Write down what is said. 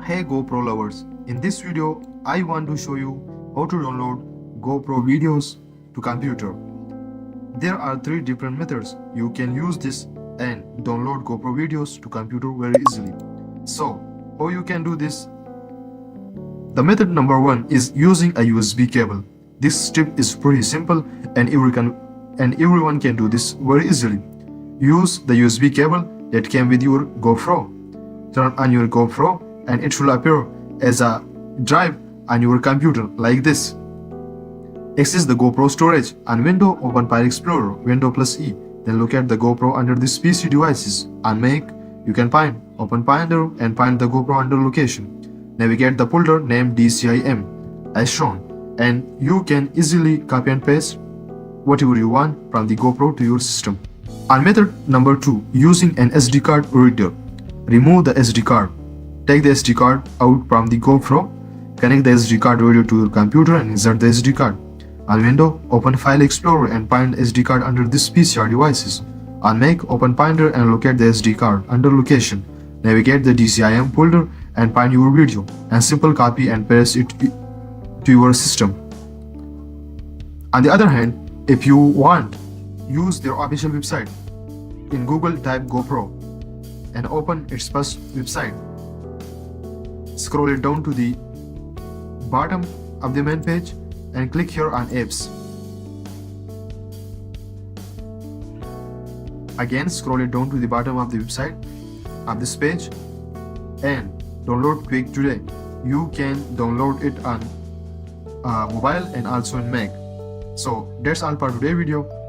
Hey GoPro lovers, in this video I want to show you how to download GoPro videos to computer. There are 3 different methods you can use this and download GoPro videos to computer very easily. So, how you can do this? The method number 1 is using a USB cable. This step is pretty simple and everyone can do this very easily. Use the USB cable that came with your GoPro. Turn on your GoPro and it will appear as a drive on your computer like this. Access the GoPro storage on Window, open File Explorer, Window plus E. Then look at the GoPro under this PC devices. On Mac, you can find Open Finder and find the GoPro under location. Navigate the folder named DCIM as shown, and you can easily copy and paste whatever you want from the GoPro to your system. On method number 2, using an SD card reader. Remove the SD card. Take the SD card out from the GoPro, connect the SD card reader to your computer and insert the SD card. On Window, open File Explorer and find SD card under this PCR devices. On Mac, open Finder and locate the SD card under location. Navigate the DCIM folder and find your video and simple copy and paste it to your system. On the other hand, if you want, use their official website. In Google, type GoPro and open its first website. Scroll it down to the bottom of the main page and click here on apps. Again, scroll it down to the bottom of the website of this page and download Quik today. You can download it on mobile and also in Mac. So that's all for today's video.